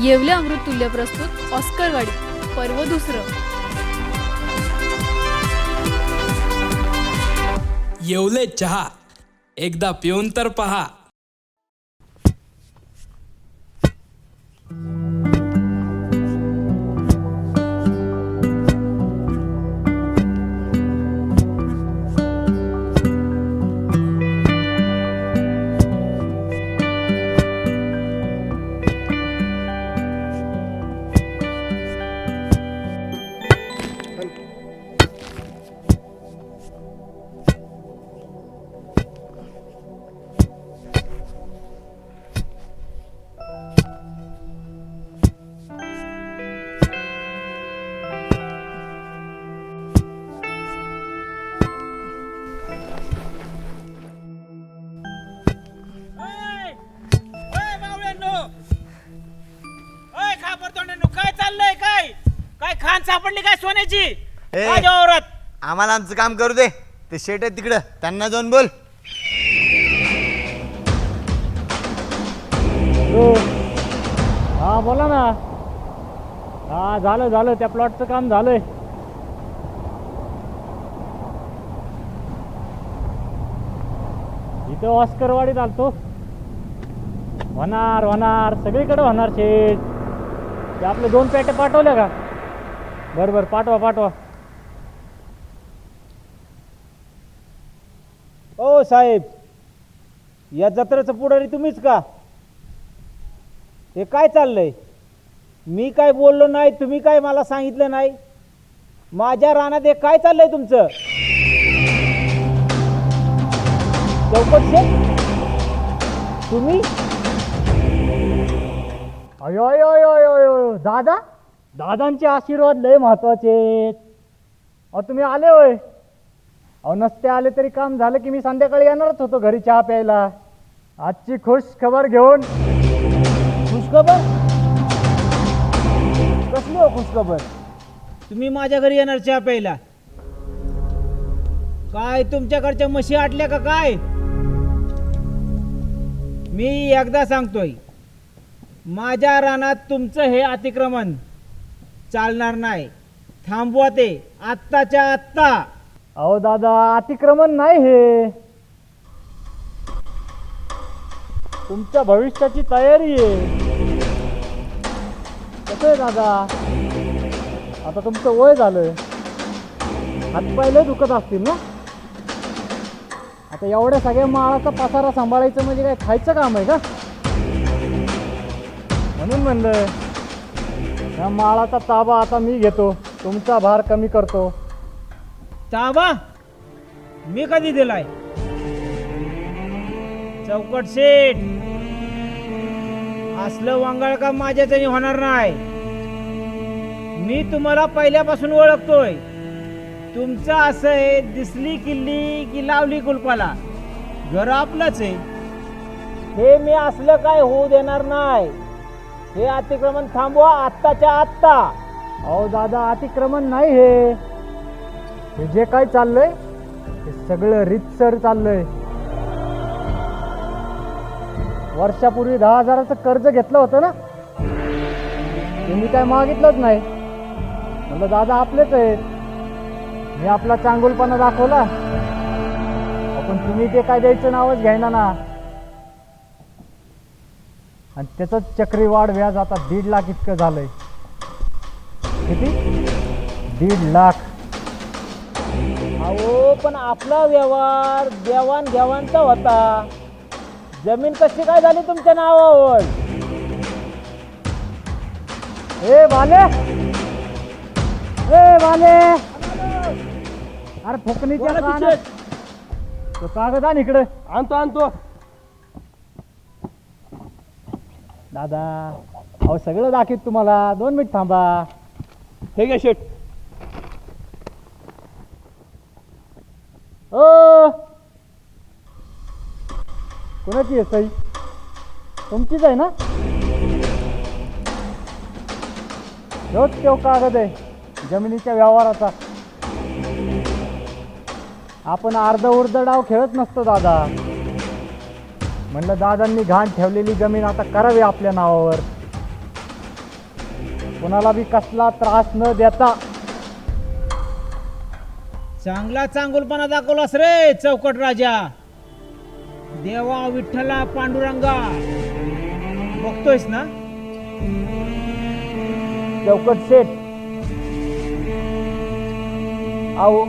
येवले अमृततुल्य प्रस्तुत ऑस्कर गाडी पर्व दुसरं. येवले चहा एकदा पिऊन तर पहा. काय चाललंय? काय काय खान सापडली काय सोन्याची? आम्हाला आमचं काम करू दे. ते शेट आहे तिकडं, त्यांना जाऊन बोल. हा बोला ना. हा झालं झालं, त्या प्लॉटचं काम झालंय. इथं ऑस्करवाडीत आलतो. होणार होणार सगळीकडे होणार शेठ. ते आपले 2 पेट्या पाठवल्या का? बरं पाठवा पाठवा. ओ साहेब, या जत्रेचं पुढारी तुम्हीच का? हे काय चाललंय? मी काय बोललो नाही, तुम्ही काय मला सांगितलं नाही. माझ्या रानात हे काय चाललंय तुमचं? चौकट शेठ तुम्ही? अयो अयो अयो अयो अयो दादा, दादांचे आशीर्वाद लय महत्वाचे. अहो तुम्ही आले होय? अहो नसते आले तरी काम झालं की मी संध्याकाळी येणारच होतो घरी चहा प्यायला. आजची खुश खबर घेऊन. खुशखबर? कसली हो खुशखबर? तुम्ही माझ्या घरी येणार चहा प्यायला? काय तुमच्याकडच्या म्हशी आटल्या का काय? मी एकदा सांगतोय, माझ्या रानात तुमचं हे अतिक्रमण चालणार नाही. थांबवा ते आत्ताच्या आत्ता. अहो दादा, अतिक्रमण नाही हे. तुमच्या भविष्याची तयारी आहे. कसं आहे दादा, आता तुमचं वय झालंय, हातपाय लय दुखत असतील ना. आता एवढ्या सगळ्या माळाचा पसारा सांभाळायचं म्हणजे काय खायचं काम आहे का? म्हणून म्हणलं या माळाचा ताबा आता मी घेतो, तुमचा भार कमी करतो. ताबा मी कधी दिलाय? चौकट शेठ, असलं वांगाळ का माझ्याच्याने होणार नाही. मी तुम्हाला पहिल्यापासून ओळखतोय. तुमचं असं आहे, दिसली किल्ली की लावली कुलपाला. घर आपलंच आहे. हे मी असलं काय होऊ देणार नाही. हे अतिक्रमण थांबवा आत्ताच्या आत्ता. अहो दादा, अतिक्रमण नाही हे. हे जे काय चाललंय हे सगळं रीतसर चाललंय. वर्षापूर्वी 10,000चं कर्ज घेतलं होतं ना, तुम्ही काय मागितलंच नाही. म्हणलं दादा आपलेच आहेत. मी आपला चांगुलपणा दाखवला, पण तुम्ही ते काय द्यायचं नावच घ्यायना ना. आणि त्याचं चक्रीवाढ व्याज आता 1.5 लाख इतकं झालंय. किती? 1.5 लाख. अहो पण आपला व्यवहार देवाण घेवाणचा होता. जमीन कशी काय झाली तुमच्या नावावर? ए बाले, ए बाले, अरे फुकणीच्या तो कागद आण इकडे. आणतो दादा, अहो सगळं दाखवीत तुम्हाला. 2 मिनिट थांबा. हे घ्या शेठ. ओ कोणाची आहे सई? तुमचीच आहे ना? रोज तो कागद आहे जमिनीच्या व्यवहाराचा. आपण अर्ध उर्ध डाव खेळत नसतो दादा. म्हणलं दादांनी घाण ठेवलेली जमीन आता करावी आपल्या नावावर. कोणाला बी कसला त्रास न देता. चांगला चांगुलपणा दाखवलास रे चौकट राजा. देवा विठ्ठला पांडुरंगा बघतोयस ना. चौकट शेठ, अहो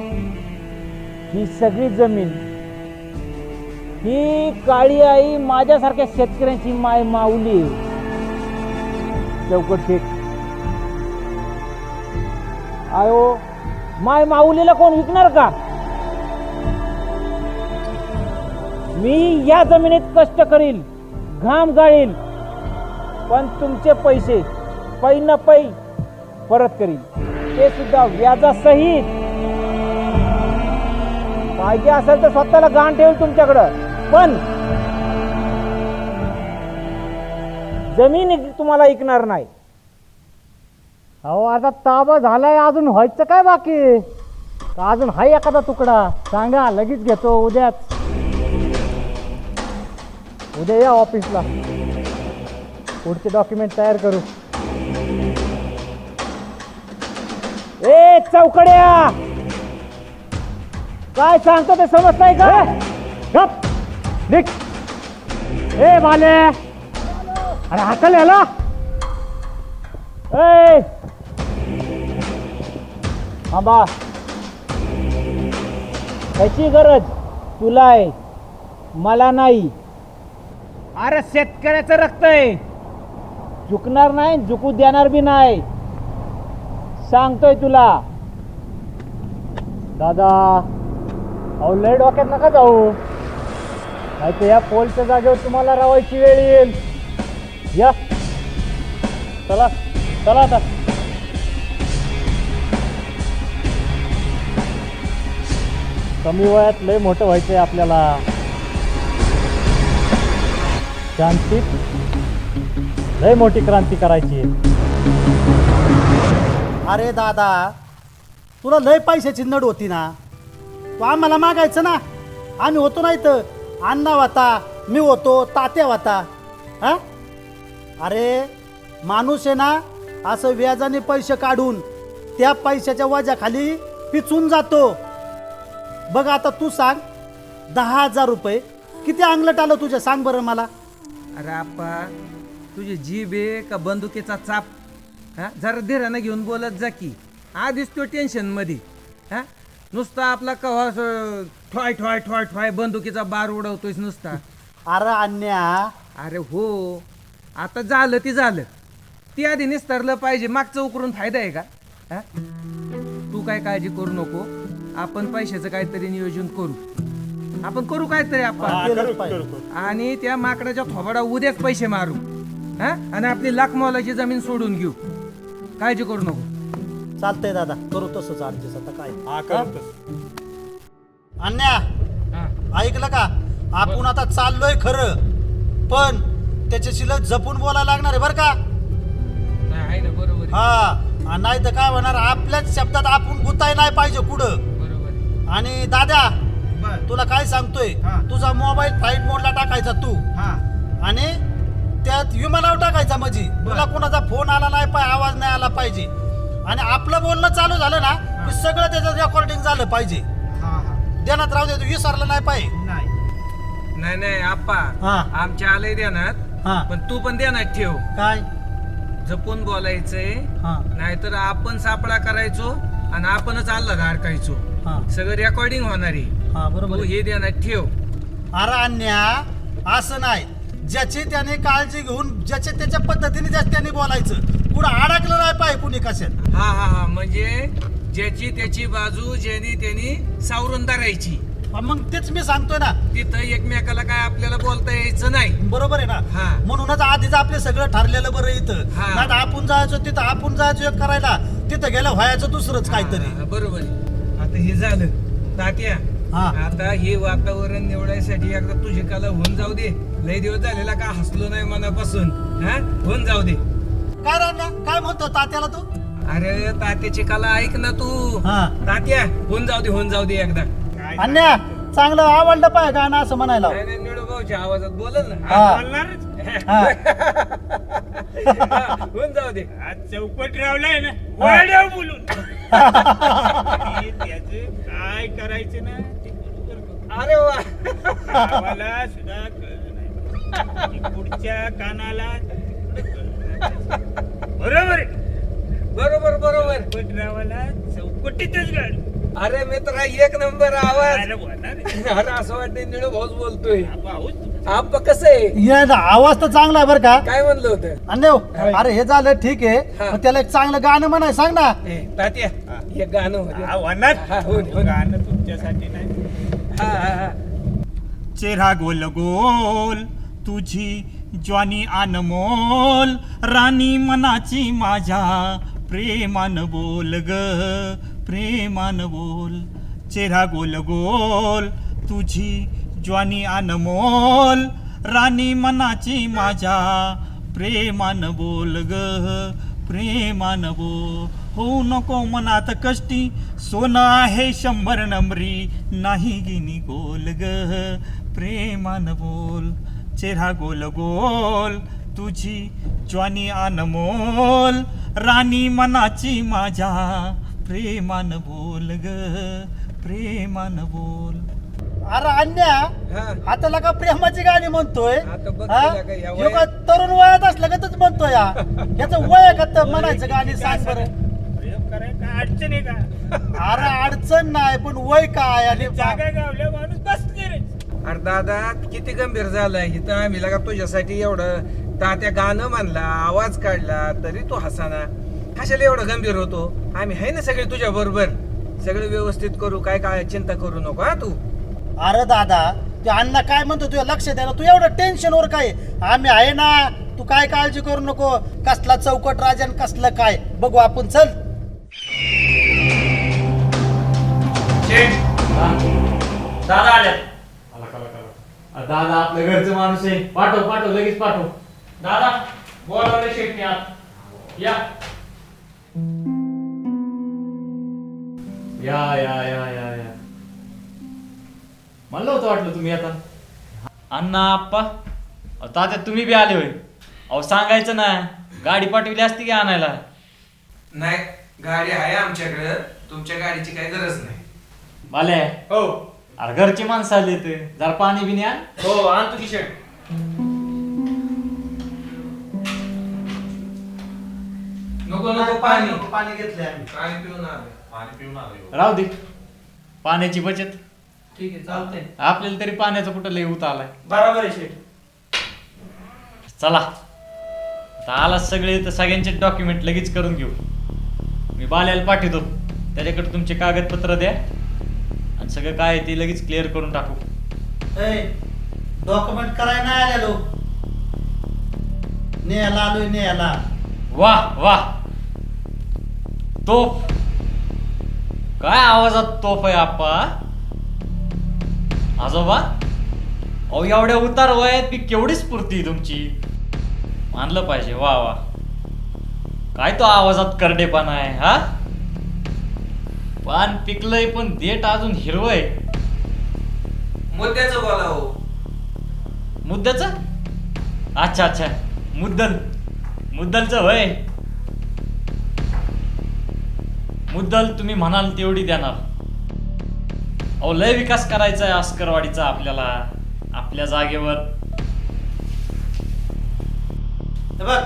ही सगळी जमीन ही काळी आई माझ्यासारख्या शेतकऱ्यांची माय माऊली. चौकट शेठ, आयो माय माऊलीला कोण विकणार का? मी या जमिनीत कष्ट करील, घाम गाळील, पण तुमचे पैसे पै न पै परत करील, ते सुद्धा व्याजासहित. पाहिजे असेल तर स्वतःला गाण ठेवेल तुमच्याकडं, पण जमीन तुम्हाला ऐकणार नाही. अहो आता ताबा झालाय, अजून व्हायचं काय बाकी? का अजून हाय एखादा तुकडा? सांगा, लगेच घेतो उद्याच. उद्या या ऑफिसला, पुढचे डॉक्युमेंट तयार करू. ए चौकड्या, काय सांगतो ते समजताय का? गप निक. ए बाले, अरे हाकल याला. ए थांबा, त्याची गरज तुला आहे, मला नाही. अरे शेतकऱ्याचं रक्त आहे, झुकणार नाही, झुकू देणार बी नाही, सांगतोय तुला. दादा, अहो लय डोक्यात नका जाऊ, नाही तर या पोलच्या जागेवर तुम्हाला राहायची वेळ येईल. या चला चला आता. कमी वयात लय मोठं व्हायचंय आपल्याला. शांतीत लय मोठी क्रांती करायची. अरे दादा, तुला लय पैशाची नड होती ना, तू आम्हाला मागायचं ना. आम्ही होतो नाही तर अण्णा होता, मी होतो, तात्या होता. हा अरे माणूस आहे ना, असं व्याजाने पैसे काढून त्या पैशाच्या वजाखाली पिचून जातो. बघ आता तू सांग, 10,000 रुपये किती अंगलट आलं तुझ्या? सांग बरं मला. अरे आप्पा, तुझी जीभ आहे का बंदुकीचा चाप? हा, जरा धीरानं घेऊन बोलत जा की. आधीच तो टेन्शन मध्ये. हा, नुसता आपला कव्हा ठॉय ठॉय ठॉय ठॉय बंदुकीचा बार उडवतोयस नुसता. अरे अन्या, अरे हो, आता झालं ती झालं, ती आधी निस्तरलं पाहिजे. मागचं उकरून फायदा आहे का? हा, तू काय काळजी करू नको, आपण पैशाचं काहीतरी नियोजन करू. आपण करू काहीतरी आपण, केलंच पाहिजे. आणि त्या माकडाच्या थोबाडा उद्याच पैसे मारू. हा, आणि आपली लाख मोलाची जमीन सोडून घेऊ. काळजी करू नको. चालतंय दादा, करू तसंच ऍडजस्ट. आता काय अन्या, ऐकलं का? आपण आता चाललोय खरं, पण त्याच्याशी लय जपून बोलायला लागणार आहे बरं का? आहे ना, बरोबर आहे, हा, नाही तर काय होणार, आपल्याच शब्दात आपण गुताय नाही पाहिजे पुढं. बरोबर आहे. आणि दादा, तुला काय सांगतोय, तुझा मोबाईल फ्लाईट मोडला टाकायचा तू, आणि त्यात विमानावर टाकायचा. म्हणजे तुला कोणाचा फोन आला नाही पाहिजे, आवाज नाही आला पाहिजे. आणि आपलं बोलणं चालू झालं ना की सगळं त्याचं रेकॉर्डिंग झालं पाहिजे. देण्यात राहू दे, तू विसरलं नाही पाहिजे. नाही नाही आप्पा, हा. आमच्या आलंय ध्यानात, हा. पण तू पण ध्यानात ठेव. काय? जपून बोलायचंय, हा. नाहीतर आपण सापडा करायचो आणि आपणच आल्ला अडकायचो. हा. सगळं रेकॉर्डिंग होणार आहे. हा, बरोबर तू आहे. हे ध्यानात ठेव. अरे अन्या, असं नाही. ज्याची त्याने काळजी घेऊन ज्याच्या त्याच्या पद्धतीने त्याने बोलायचं. पुढं अडकलं नाही पाहिजे कुणी कशात. हा हा हा, म्हणजे ज्याची त्याची बाजू ज्यानी त्यांनी सावरून धरायची. मग तेच मी सांगतोय ना, तिथं एकमेकाला काय आपल्याला बोलता यायचं नाही. बरोबर आहे ना. हा. म्हणूनच आधीच आपलं सगळं ठरलेलं बरं इथं. हा. नाही आपण जायचो तिथं, आपण जायचो एक करायला, तिथं गेलं व्हायचं दुसरंच काहीतरी. हा, बरोबर आहे. आता हे झालं तात्या. हा. आता हे वातावरण निवडायसाठी एकदा तुझी कला होऊन जाऊ दे. लय दिवस झालेला का हसलो नाही मनापासून. हा, होऊन जाऊ दे. काय राण्या, काय म्हणतो तात्याला तू? अरे तात्याची कला ऐक ना तू. हा. तात्या, होऊन जाऊ दे, होऊन जाऊ दे एकदा. अन्या, चांगलं आवडलं पाहिजे गाणं असं म्हणायला. नाही नाही, निळूभाऊच्या आवाजात बोलल ना. हा. बोलणारच. हा. होऊन जाऊ दे. आज चौकट रावलाय ना वाड्यावर बोलून आणि त्याचं काय करायचं ना ते बरोबर करू. अरे वा. गावाला सुद्धा कळलं नाही की पुढच्या कानाला बरोबर आहे. बरोबर बरोबर. चौकटरावाला चौकटीतच गाड अरे मित्रा एक नंबर आवाज. अरे होणार आहे. अरे असं वाटतं निळू भाऊच बोलतोय. पाहूच आप कसं आहे? ये ना, आवाज तर चांगला आहे बरं का काय म्हणलं होतं? अन्य अरे हे झालं ठीक आहे हा. पण त्याला एक चांगलं गाणं म्हणाय सांग ना. ए, तात्या एक गाणं होतं. हा, होणार. हा, हो, हो. गाणं तुमच्यासाठी नाही. हा, हा, हा. चेहरा गोल गोल तुझी ज्वानी अनमोल राणी मनाची माझ्या प्रेमान बोल ग प्रेमान बोल. चेहरा गोल गोल तुझी ज्वानी अनमोल राणी मनाची माझ्या प्रेमान बोल ग प्रेमान बोल. होऊ नको मनात कष्टी सोनं आहे 100 नंबरी नाही गिनी गोल ग प्रेमान बोल. चेहरा गोल गोल तुझी ज्वानी अनमोल राणी मनाची माझ्या प्रेमान बोल ग प्रेमान बोल. अरे अन्या हा. आता लगा प्रेमाची गाणी म्हणतोय. आता बघ हा? तुला काय या ह्यो काय तरुण वयात असलं का तूच म्हणतोय या याचं वय आहे का तर म्हणायचं गाणी सांग बरं. प्रयोग करायला काय अडचण आहे का? अरे अडचण नाही पण वय काय आणि जागा गावल्या माणूस बसते रे. अरे दादा किती गंभीर झालाय इथं आम्ही लगा तुझ्यासाठी एवढं तात्या गाणं म्हणला आवाज काढला तरी तू हसाना. कशाला एवढं गंभीर होतो? आम्ही आहे ना सगळे तुझ्या बरोबर. सगळं व्यवस्थित करू. काय काय चिंता करू नको हा तू. अरे दादा ते अण्णा काय म्हणतो तुझ्या लक्ष द्या ना. तू एवढं टेन्शन वर काय आम्ही आहे ना. तू काय काळजी करू नको. कसला चौकट राजन कसलं काय बघू आपण. चल दादा आल्यात. दादा आपल्या घरचं माणूस आहे. पाठव पाठव लगेच पाठव. दादा बोलावले शेटने आत या. या या या या या मला होतं वाटलं तुम्ही आता. अण्णा आप्पा अहो, तात्या तुम्ही बी आले होय. अहो सांगायचं ना गाडी पाठवली असती की आणायला. नाही गाडी आहे आमच्याकडे. तुमच्या गाडीची काही गरज नाही. बाले हो अरे घरची माणसं आली ते जरा पाणी बिनी आण. हो आणतो की शेट. नको नको पाणी. पाणी घेतलंय आम्ही. पाणी पिऊन आले. राहू दे पाण्याची बचत. ठीक आहे चालतंय. आपल्याला तरी पाण्याचा कुठं लय उत आलाय. बरोबर आहे शेट. चला आता आला सगळे तर सगळ्यांचे डॉक्युमेंट लगेच करून घेऊ. मी बाल्याला पाठवतो त्याच्याकडे तुमचे कागदपत्र द्या आणि सगळं काय आहे ते लगेच क्लिअर करून टाकू. डॉक्युमेंट करायला नाही आलेलो. नेहाला आलोय नेहाला. वाह वाह तोफ. काय आवाजात तोफ आहे आप्पा. आजोबा अहो एवढ्या उतार वयात बी केवढी स्फूर्ती आहे तुमची. मानलं पाहिजे. वा वा काय तो आवाजात करडेपणा आहे हा. पान पिकलंय पण देठ अजून हिरवं आहे. मुद्द्याचं बोला हो. मुद्द्याचं अच्छा अच्छा मुद्दलचं होय. मुद्दल तुम्ही म्हणाल तेवढी देणार. अहो लय विकास करायचा आहे अस्करवाडीचा आपल्याला. आपल्या जागेवर हे बघ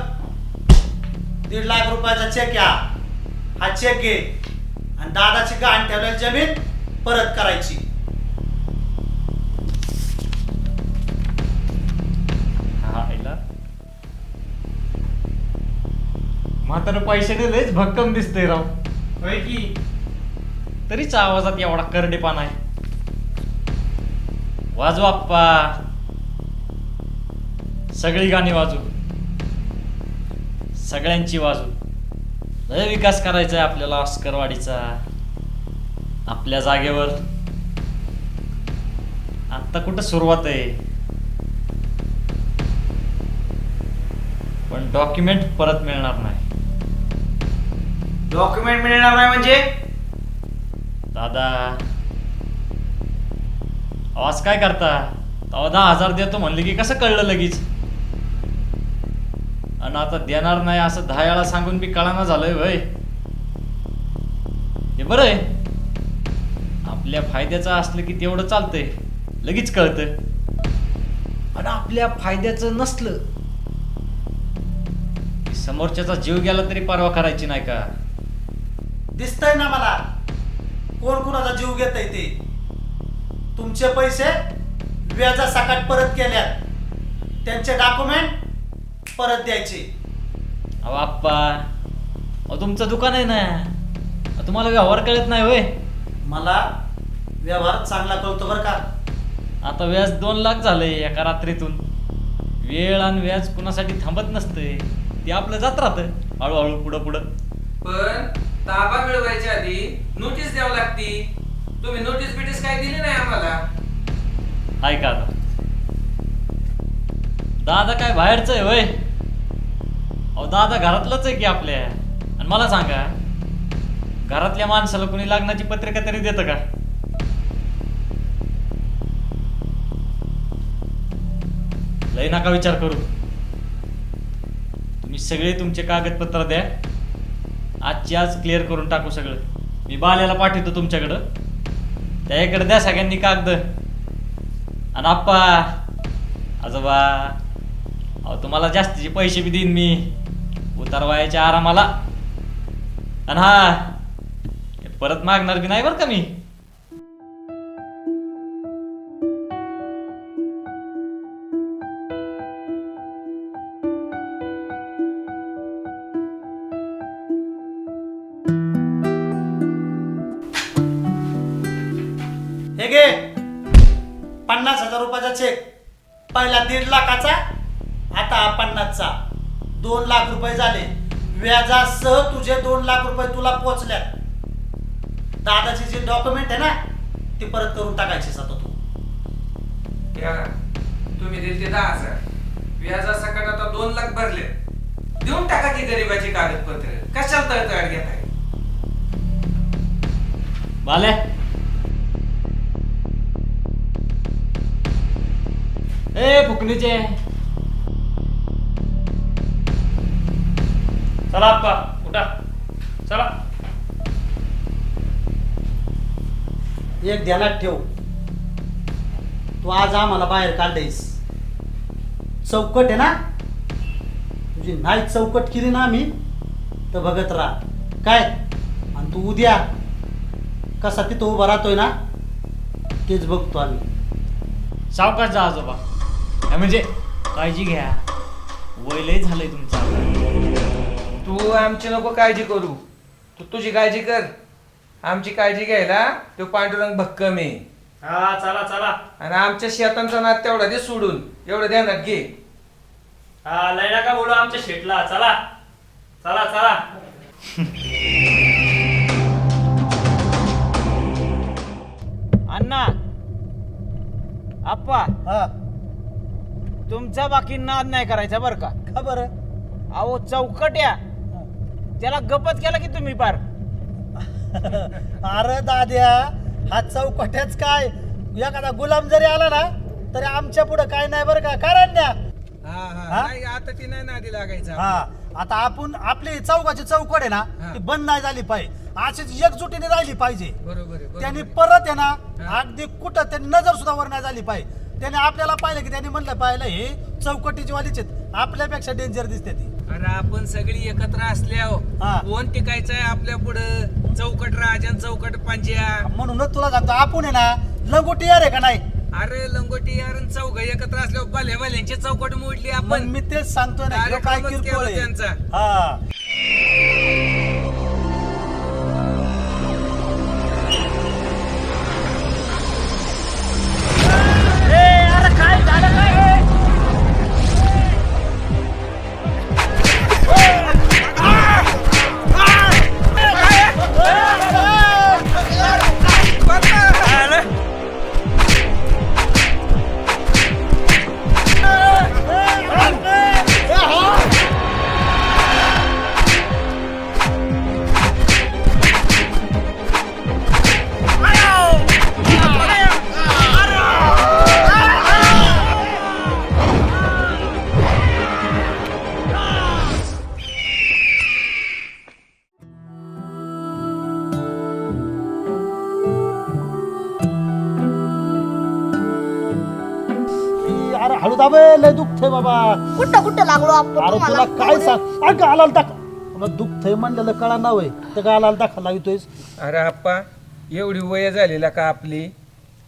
1.5 लाख रुपयाचा चेक या. हा चेक घे आणि दादाची गहाण ठेवलेली जमीन परत करायची. हा आईला म्हातारं पैशाने लयच भक्कम दिसतंय राव. होय की. तरीच आवाजात एवढा करडेपणा आहे. वाजवा आप्पा सगळी गाणी वाजू. सगळ्यांची वाजू. लय विकास करायचा आहे आपल्याला अस्करवाडीचा. आपल्या जागेवर आता कुठं सुरुवात आहे पण डॉक्युमेंट परत मिळणार नाही. डॉक्युमेंट मिळणार नाही म्हणजे? दादा आवाज काय करता. तेव्हा 10,000 देतो म्हणले की कसं कळलं लगेच. आणि आता देणार नाही असं 10 वेळा सांगून बी कळाना झालंय वय. हे बरं आहे, आपल्या फायद्याचं असलं की तेवढं चालतंय, लगेच कळतं. आणि आपल्या फायद्याचं नसलं की समोरच्याचा जीव गेला तरी परवा करायची नाही का? दिसतंय ना मला कोण कुणाचा जीव घेतय ते. तुमचे पैसे व्याजासकट परत केल्यात, त्यांचे डॉक्युमेंट परत द्यायचे. अहो आप्पा, अहो तुमचं दुकान आहे ना, अहो तुम्हाला व्यवहार कळत नाही होय. मला व्यवहार चांगला कळतो बरं का. आता व्याज 2 लाख झालंय एका रात्रीतून. वेळ आणि व्याज कुणासाठी थांबत नसतंय, ते आपलं जात राहतं हळूहळू पुढं पुढं. पण ताबा मिळवायच्या आधी नोटीस द्यावं लागती. तुम्ही नोटीस बिटीस काय दिली नाही आम्हाला. ऐका आता, दादा काय बाहेरचं आहे होय? अहो दादा घरातलंच आहे की आपल्या. आणि मला सांगा, घरातल्या माणसाला कोणी लग्नाची पत्रिका तरी देतं का? लय नका विचार करू. तुम्ही सगळे तुमचे कागदपत्र द्या, आजची आज क्लिअर करून टाकू सगळं. मी बाल्याला पाठवतो तुमच्याकडं, त्याकडे द्या सगळ्यांनी कागद. आणि आप्पा, आजोबा, अहो तुम्हाला जास्तीचे पैसे बी देईन मी उतारवायच्या आरामाला. आणि हा, परत मागणार बी नाही बरं का मी. हे घे 50,000 रुपयाचा चेक. पहिला 1.5 लाखाचा, आता हा 50चा. 2 लाख रुपये झाले. व्याजासह तुझे 2 लाख रुपये तुला पोचल्यात. दादाचे जे डॉक्युमेंट आहे ना ते परत करून टाकायचे आता तू. तुम्ही दिले 10,000, व्याजासकट आता 2 लाख भरले. देऊन टाका की गरीबाची कागदपत्र. कशाला तळतळ घेताय? बाल्या, ए फुकणीचे, चला आप्पा उठा, चला. एक ध्यानात ठेव, तू आज आम्हाला बाहेर काढलेस. चौकट आहे ना तुझी, नाही चौकट केली ना आम्ही तर बघत राहा काय. आणि तू उद्या कसा तिथं उभा राहतोय ना तेच बघतो आम्ही. सावकाश जा आजोबा, काय म्हणजे काळजी घ्या, वय लय झालंय तुमचं. तू आमची नको काळजी करू, तू तुझी काळजी कर. आमची काळजी घ्यायला तो पांडुरंग भक्कम आहे. हा चला चला. आणि आमच्या शेतांचा नाद तेवढा दे सोडून, एवढं ध्यानात घे. हा लय नका बोलू आमच्या शेटला. चला चला चला. अण्णा, आप्पा, हा तुमचा बाकी नाद नाही करायचा बरं का. का बरं? अहो चौकट्या, त्याला गपत केला की तुम्ही पार. अरे दाद्या, हा चौकट्याच काय, एखादा गुलाम जरी आला ना तरी आमच्या पुढे काय नाही बरं का. कारण द्या हा? नाही, आता ती नाही नादी लागायचं. हा, आता आपण आपली चौकाची चौकट आहे ना हा. ती बंद नाही झाली पाहिजे, अशीच एकजुटीने राहिली पाहिजे. बरोबर आहे, बरोबर त्यांनी आहे. परत आहे ना हा. अगदी कुठं त्यांनी नजर सुद्धा वर नाही झाली पाहिजे. त्याने आपल्याला पाहिलं की त्यांनी म्हणलं पाहिलं हे चौकटीची वालीच आहेत, आपल्यापेक्षा डेंजर दिसते ती. अरे आपण सगळी एकत्र असल्यावर हा. कोण टिकायचंय आपल्या पुढं. चौकट राजन, चौकट पांज्या. म्हणूनच तुला सांगतो आपण आहे ना लंगोटी यार आहे का नाही. अरे लंगोटी यार चौघ एकत्र असल्यावर भल्या भल्यांची चौकट मोडली मग आपण. मी तेच सांगतोय ना ह्यो काय कार्यक्रमच किरकोळ केला आहे. त्यांचा. हा अरे हळू दाबे, लय दुखतंय बाबा. कुठं कुठं लागलो आपण अरे तुला काय सांग, अगं गालाला दाखव. तुला दुखतंय म्हणलेलं कळा ना वय, तर गालाला दाखवा लावतोयस. अरे आप्पा, एवढी वय झालेला का आपली,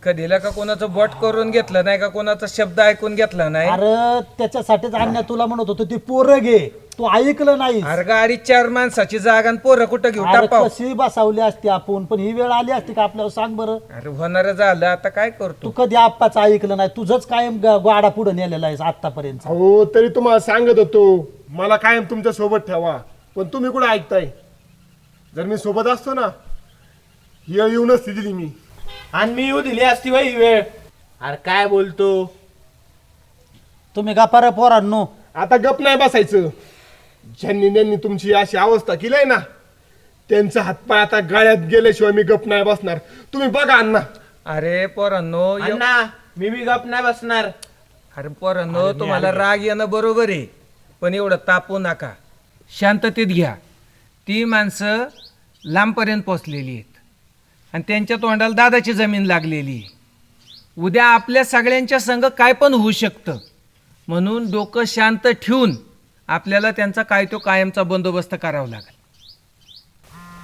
कधीला का कोणाचं बोट करून घेतलं नाही का, कोणाचा शब्द ऐकून घेतला नाही. अरे त्याच्यासाठीच आणण्या तुला म्हणत होतो ते पोरं घे, तू ऐकलं नाही. अरे गाडी 4 माणसाची जागा आणि पोरं कुठं घेऊ अरे टापाव. कशी बसावली असती आपण, पण ही वेळ आली असती का आपल्याला, सांग बरं. अरे होणार झालं, आता काय तू करतो. कधी आप्पाचं ऐकलं नाही, तुझंच कायम गाडा पुढे नेलेला आहेस आतापर्यंत. हो तरी तुम्हाला सांगत होतो मला कायम तुमच्या सोबत ठेवा, पण तुम्ही कुठे ऐकताय. जर मी सोबत असतो ना, ही वेळ येऊ नसती दिली मी. आणि मी येऊ दिली असती बाई वेळ. अरे काय बोलतो तुम्ही गप्पा रे पोरांनो. आता गप नाही बसायचं. ज्यांनी तुमची अशी अवस्था केली आहे ना, त्यांचा हातपाय आता गळ्यात गेल्याशिवाय मी गप नाही बसणार. तुम्ही बघा अण्णा. अरे पोरांनो, अण्णा मी गप नाही बसणार. अरे पोरांनो, तुम्हाला राग येणं बरोबर आहे, पण एवढं तापू नका, शांततेत घ्या. ती माणसं लांबपर्यंत पोचलेली आहेत आणि त्यांच्या तोंडाला दादाची जमीन लागलेली आहे. उद्या आपल्या सगळ्यांच्या संग काय पण होऊ शकतं, म्हणून डोकं शांत ठेवून आपल्याला त्यांचा काय तो कायमचा बंदोबस्त करावा लागेल.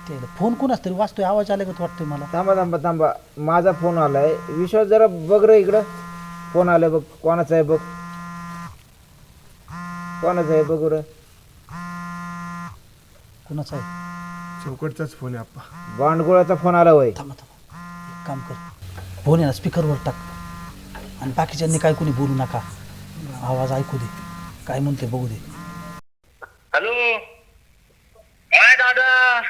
ते फोन कोणाच तरी वाजतोय, आवाज आला का वाटतोय मला. थांबा माझा फोन आलाय. विश्वास जरा बघ रे इकडं. फोन आलाय बघ. कोणाचा आहे बघ. कोणाचा आहे बघ रे. कोणाचा आहे? चौकटचाच फोन आहे आप्पा. बांडगुळाचा फोन आला वय. थांबा एक काम कर, फोन आहे ना स्पीकरवर टाक आणि बाकीच्यांनी काय कोणी बोलू नका, आवाज ऐकू दे, काय म्हणते बघू दे. हॅलो, काय दादा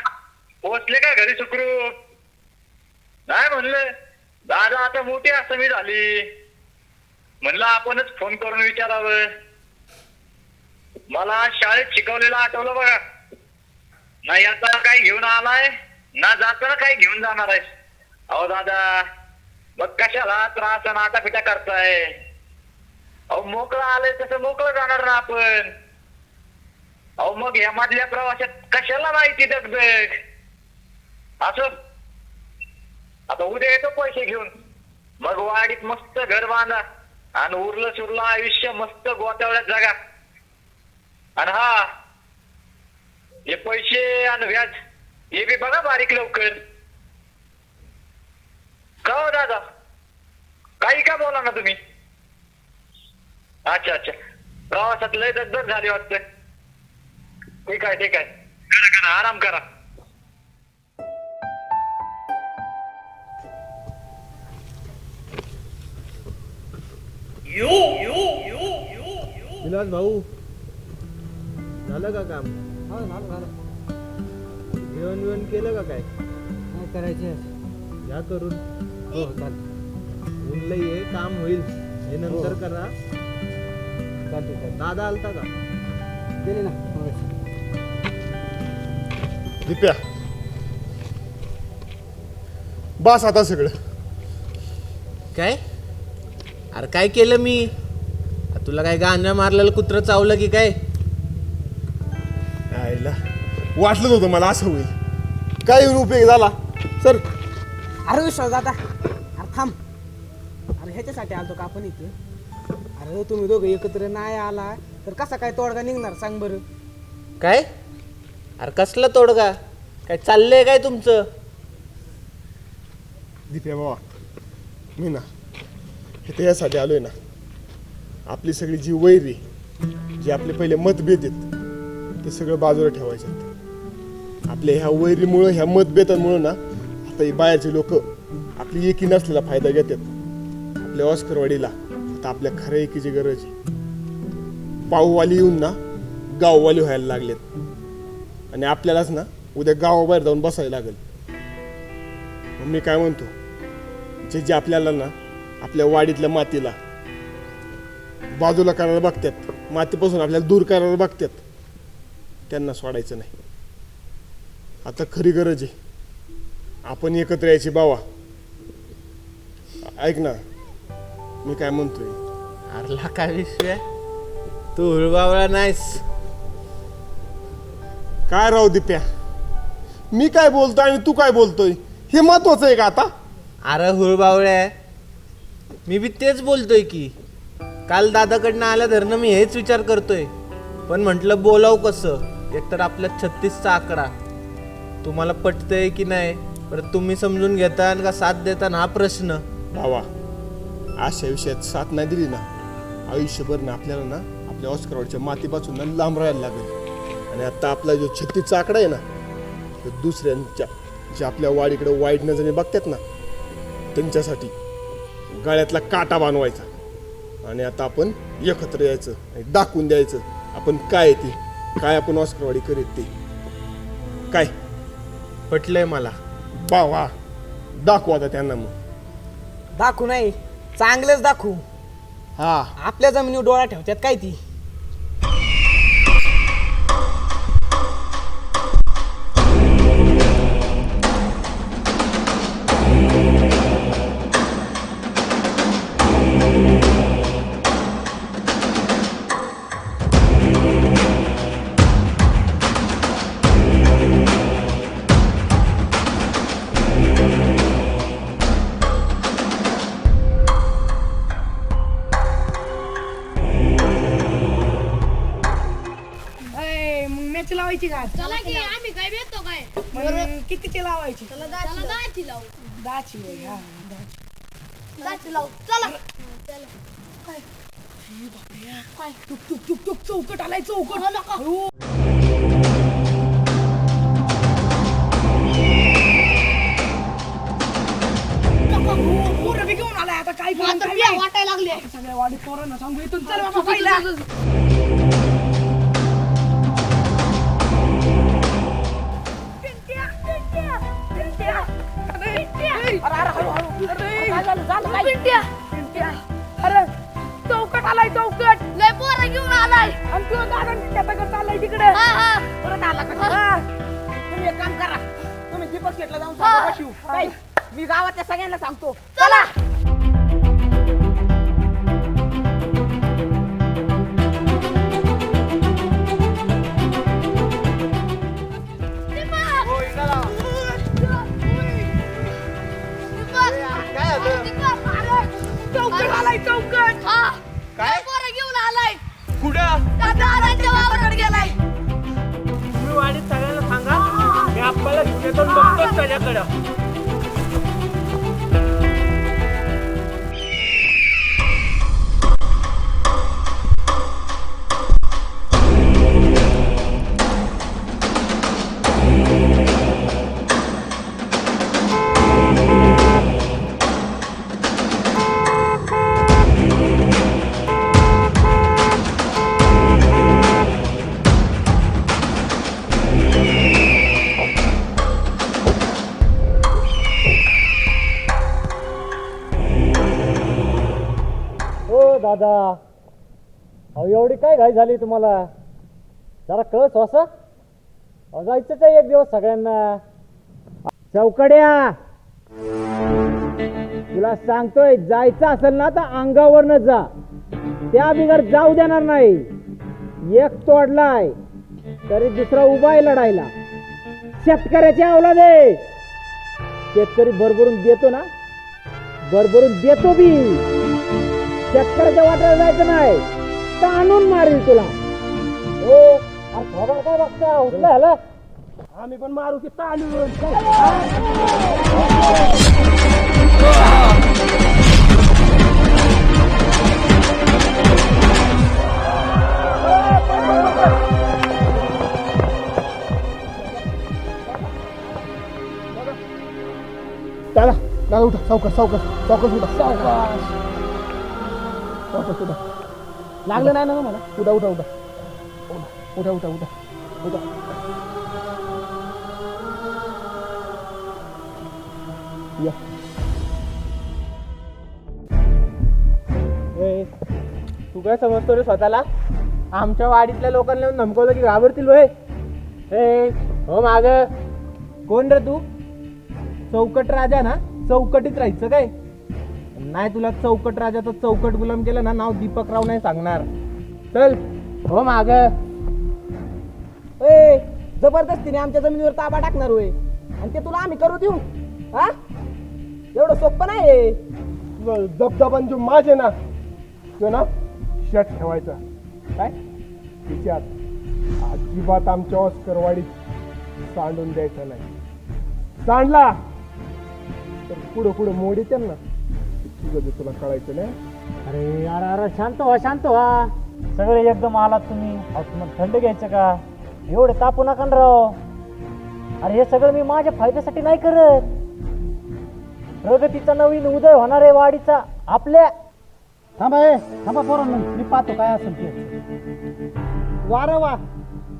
पोचले का घरी सुखरूप? नाही म्हणलं दादा आता मोठी असमी झाली, म्हणलं आपणच फोन करून विचारावं. मला शाळेत शिकवलेलं आठवलं बघा. नाही आता काही घेऊन आलाय ना जाताना काही घेऊन जाणार आहे. अहो दादा मग कशाला त्रास आणि आटापिटा करताय? अहो मोकळं आलंय तसं मोकळं जाणार ना आपण. अहो मग या मधल्या प्रवासात कशाला माहिती दगदग असं. आता उद्या येतो पैसे घेऊन, मग वाडीत मस्त घर बांधा आणि उरलं सुरलं आयुष्य मस्त गोतावळ्यात जगा. आणि हा हे पैसे आणि व्याज हे बी बघा बारीक लवकर. का हो दादा, काही का बोला ना तुम्ही? अच्छा प्रवासात लय दगदग झाली वाटतं. ठीक आहे करा आराम करा. विलास भाऊ झालं का काम? जेवण बिवण केलं का काय? करायचे या करून. हो ऊन लई आहे, काम होईल हे नंतर करा. दादा आलता का? गेले ना. दिप्या बस आता सगळं. काय? अरे काय केलं मी? तुला काय गाणं मारलेलं कुत्रं चावलं की काय? आईला वाटलंच होतं मला असं होईल. काय उपयोग झाला सर. अरे विश्वास दादा, अरे थांब. अरे ह्याच्यासाठी आलतो का आपण इथे? अरे तुम्ही दोघं एकत्र नाही आला तर कसा काय तोडगा निघणार सांग बरं. काय? अरे कसला तोडगा? काय चाललंय काय तुमचं? दिप्या बाबा, मी ना हे यासाठी आलोय ना, आपली सगळी जी वैरी, जे आपले पहिले मतभेद आहेत ते सगळं बाजूला ठेवायचे. आपल्या ह्या वैरीमुळं, ह्या मतभेदांमुळं ना आता ही बाहेरचे लोक आपली एकी नसलेला फायदा घेतात. आपल्या ऑस्करवाडीला आता आपल्या खऱ्या एकीची गरज आहे. पाऊवाली येऊन ना गाववाली व्हायला लागलेत आणि आपल्यालाच ना उद्या गावाबाहेर जाऊन बसायला लागेल. मग मी काय म्हणतो, जे आपल्याला ना आपल्या वाडीतल्या मातीला बाजूला करायला बघतात, मातीपासून आपल्याला दूर करायला बघतात, त्यांना सोडायचं नाही. आता खरी गरज आहे आपण एकत्र यायची. बावा ऐक ना, मी काय म्हणतोय. अरला काय विषय? तू हुळबावळा नाहीस. काय राव दिप्या, मी काय बोलतोय आणि तू काय बोलतोय हे महत्वाचं आहे का आता? अरे हुळबावळ्या, मी बी तेच बोलतोय की काल दादाकडनं आल्या धरणं मी हेच विचार करतोय, पण म्हटलं बोलाव कसं. एकतर आपल्या 36चा आकडा तुम्हाला पटतंय की नाही, परत तुम्ही समजून घेता का साथ देता हा प्रश्न. भावा, अशा विषयात साथ नाही दिली ना, आयुष्यभर ना आपल्याला ना आपल्या ऑस्करवाडीच्या मातीपासून ना लांब राहायला लागेल. आणि आता आपला जो 36चा आकडा आहे ना, तो दुसऱ्यांच्या जे आपल्या वाडीकडे वाईट नजरेने बघतात ना, त्यांच्यासाठी गळ्यातला काटा बांधवायचा. आणि आता आपण एकत्र यायचं आणि दाखवून द्यायचं आपण काय ते, काय आपण ऑस्करवाडी करीत ते काय. पटलंय मला. वा दाखवू आता त्यांना. मग दाखवू नाही, चांगलंच दाखवू. हा, आपल्या जमिनीवर डोळा ठेवतात काय ती. मॅच लावायची का? चला की आम्ही काय भेटतो काय? मग कितीची लावायची? चला 10ची लावू. 10ची होय. हा 10ची लावू. चला. काय टुक टुक टुक टुक चौकट आलाय, चौकट. पोरं बी घेऊन आलाय आता. काय करून काय नाही. वाटायला लागले. सगळ्या वाडी पोरांना सांगू इथून चल बाबा पहिला. अरे चौकट आलाय, चौकट. लय पोरं घेऊन आलाय. आणि तो दादा त्याच्याकडे चाललाय तिकडे. परत आला का? तुम्ही एक काम करा, तुम्ही दीपक शेटला जाऊन सांगा शिव. काय मी गावातल्या सगळ्यांना सांगतो. चला. चौकट आलाय, चौकट. काय पोरं घेऊन आलाय. कुठं दादाच्या वावराकडे गेलाय. तुम्ही वाडीत सगळ्यांना सांगा, मी आपल्याला घेऊन येतो आणि बघतोच त्याच्याकडं. दादा, अहो एवढी काय घाई झाली तुम्हाला? जरा कळ स्वसा. जायचंच आहे एक दिवस सगळ्यांना. चौकड्या, तुला सांगतोय जायचं असेल ना तर अंगावरनं जा. त्या बिगर जाऊ देणार नाही. एक तोडलाय तरी दुसरा उभा आहे लढायला. शेतकऱ्याची अवलाद आहे. शेतकरी भरभरून देतो ना, भरभरून देतो बी. शेतकऱ्याच्या वाट्याला जायचं नाही, ताणून मारेल तुला. हो, अरे काय बघता उठलं ह्याला. आम्ही पण मारू की ताणून. दादा दादा उठा, सावकाश सावकाश सावकाश उठा, सावकाश सावकाश उठा. लागलं नाही ना तुम्हाला? उठा उठा उठा उठा उठा उठा उठा. या. तू काय समजतो रे स्वतःला? आमच्या वाडीतल्या लोकांना येऊन धमकवलं की घाबरतील होय. हो माग कोण रे तू? चौकट राजा ना? चौकटीत राहायचं काय? नाही तुला चौकट राजाचा चौकट गुलाम केलं ना, नाव दीपकराव नाही सांगणार. चल हो माग. जबरदस्तीने आमच्या जमिनीवर ताबा टाकणार होय, आणि ते तुला आम्ही करू देऊ? हा, एवढं सोपं नाही. दबदबान जो माझे ना, तो ना लक्षात ठेवायचा काय विचार अजिबात आमच्या ऑस्करवाडीत सांडून द्यायचा नाही. सांडला तर पुढं पुढं मोड येते ना तुझं ते तुला कळायचं नाही. अरे यार अरे शांत व्हा सगळे एकदम आलात तुम्ही. मग थंड घ्यायचं का? एवढे तापू नका ना राव. अरे हे सगळं मी माझ्या फायद्यासाठी नाही करत. प्रगतीचा नवीन उदय होणार आहे वाडीचा आपल्या. थांबा पोरांनो, मी पाहतो काय असेल ते. वारा वा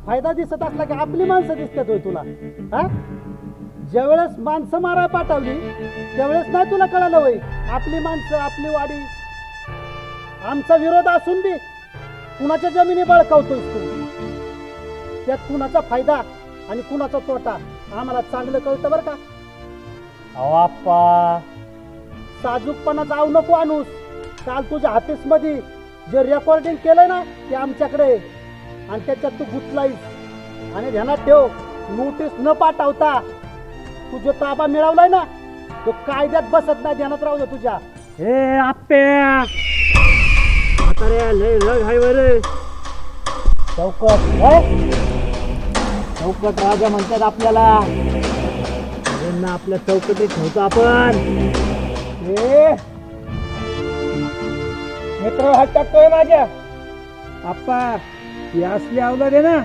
फायदा दिसत असला की आपली माणसं दिसतात होय तुला. हा ज्यावेळेस माणसं मारायला पाठवली त्यावेळेस नाही तुला कळालं होय आपली माणसं आपली वाडी. आमचा विरोध असून बी कुणाच्या जमिनी बळकावतोयस तू. त्यात कुणाचा फायदा आणि कुणाचा तोटा आम्हाला चांगलं कळतं बरं का. अहो आप्पा साजूकपणा जाऊ नको आणूस. काल तुझ्या ऑफिसमध्ये जे रेकॉर्डिंग केलंय ना ते आमच्याकडे आहे. आणि त्याच्यात तू गुंतलायस. आणि ध्यानात ठेव नोटीस न पाठवता तू जो ताबा मिळवलाय ना तो कायद्यात बसत नाही. ध्यानात राहू दे तुझ्या. ए आप्प्या म्हाताऱ्या लय रग हाय बर. चौकट राजा म्हणतात आपल्याला. यांना आपल्या चौकटीत ठेवतो आपण. मित्र हात टाकतोय माझ्या. आप्पा ही असली अवलाद आहे ना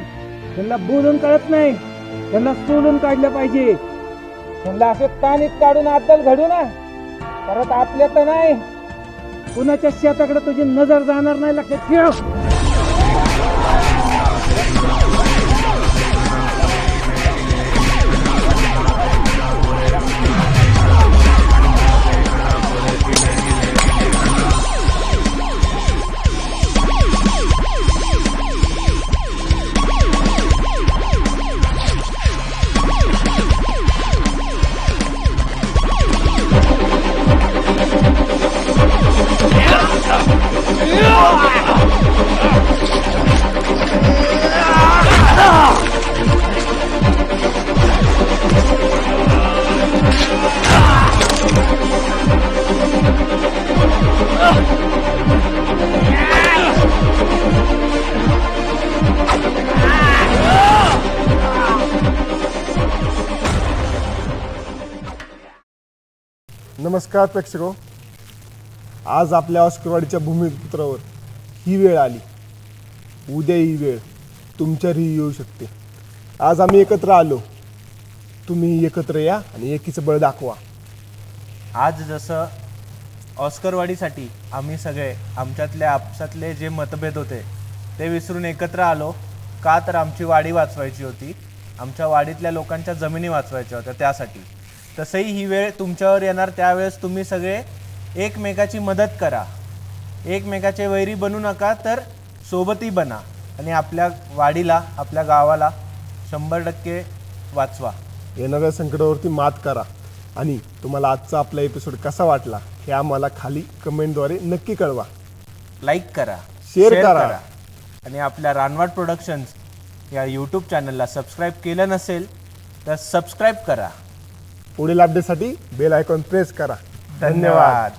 त्यांना बोलून कळत नाही. त्यांना सोलून काढलं पाहिजे. त्यांना असे ताणीत काढून अद्दल घडू ना परत आपल्या तर नाही कुणाच्या शेताकडे तुझी नजर जाणार नाही. लक्षात ठेव. नमस्कार प्रेक्षको, आज आपल्या ऑस्करवाडीच्या भूमिपुत्रावर ही वेळ आली. उद्या ही वेळ तुमच्यावरही येऊ शकते. आज आम्ही एकत्र आलो. तुम्ही एकत्र या आणि एकीचं बळ दाखवा. आज जसं ऑस्करवाडीसाठी आम्ही सगळे आमच्यातल्या आपसातले जे मतभेद होते ते विसरून एकत्र आलो. का तर आमची वाडी वाचवायची होती. आमच्या वाडीतल्या लोकांच्या जमिनी वाचवायच्या होत्या त्यासाठी. तसंही ही वेळ तुमच्यावर येणार. त्यावेळेस तुम्ही सगळे एकमेकाची मदत करा. एकमेकाचे वैरी बनू नका तर सोबती बना आणि आपल्या वाडीला आपल्या गावाला 100% वाचवा. येणाऱ्या संकटावरती मात करा. आणि तुम्हाला आजचा आपला एपिसोड कसा वाटला हे आम्हाला खाली कमेंटद्वारे नक्की कळवा. लाईक करा, शेअर करा. आणि आपल्या रानवाड प्रोडक्शन्स या यूट्यूब चॅनलला सबस्क्राईब केलं नसेल तर सबस्क्राईब करा. पुढील अपडेटसाठी बेल आयकॉन प्रेस करा. धन्यवाद.